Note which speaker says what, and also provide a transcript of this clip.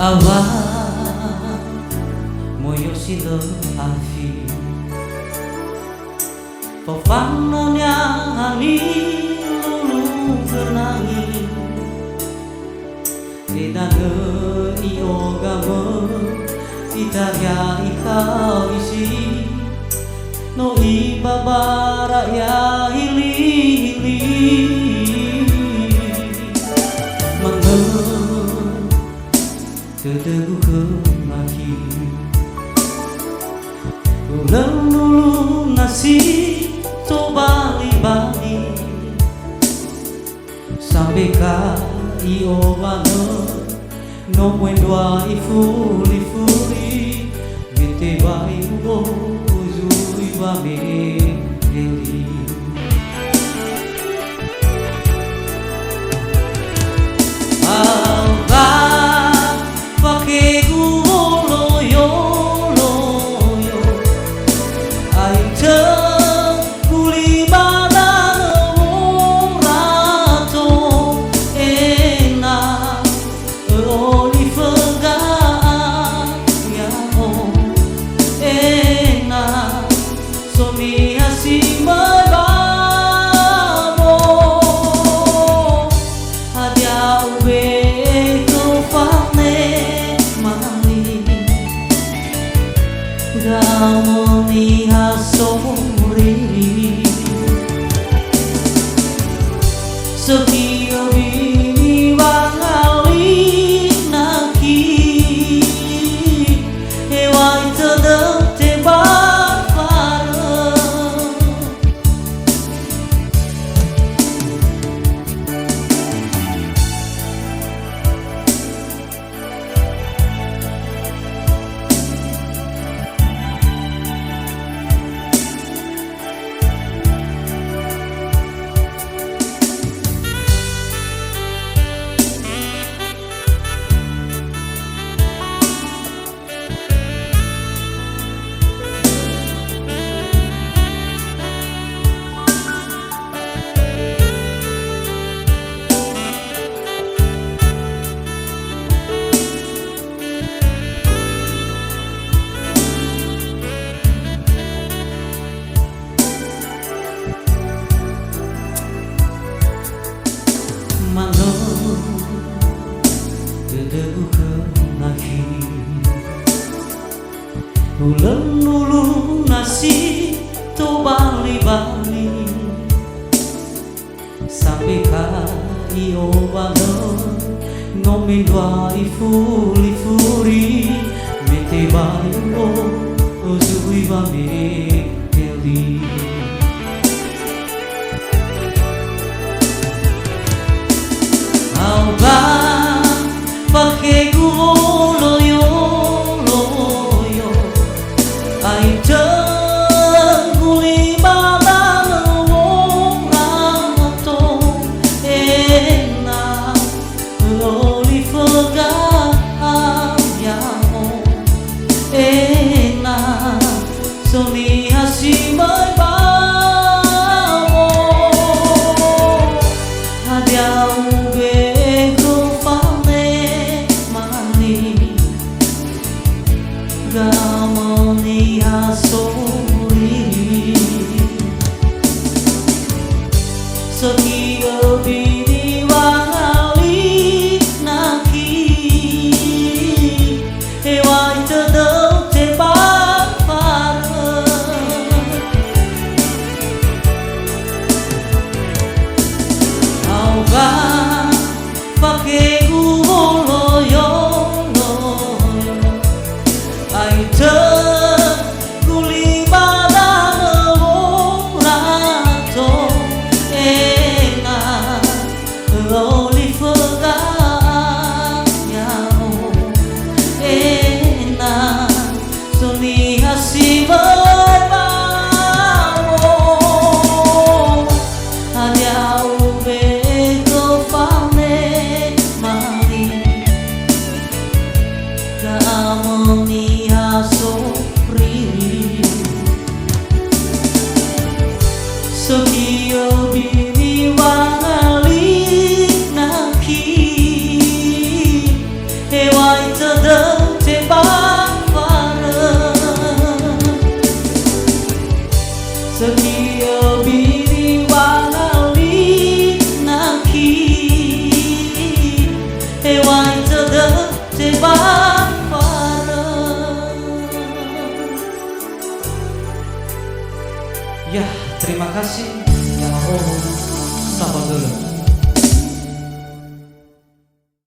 Speaker 1: awa moyo silo afi Pofanonya hani lulu kenangi Edane iogame itaria ikau isi No ibabara ya hili hili Mangen Teteguh kemaki Ulang dulu nasi Coba libani Sampai kai obano No mwendwa ifuli fuli Mete bai ubo Uzui wame heli Ramoni hasori Setia bini wangali naki Hewai tedek tebak bareng Teteguh kemaki Ulang dulu nasi Tobali-bali Sampai kai obano Nomen dua ifuli-furi Mete bai ubo Uzui wame heli Pakai gua loyo loyo ai guli badang wong rato enak loli fega ayamo enak soni hasimai bawo hadiah Ramoni hasori Setia bini wangali naki Hewai tedek tebak bareng Auga pakai gua loyo guli badang wong rato enak lewat tebak bareng. Ya, terima kasih. Ya Allah, sabar dulu.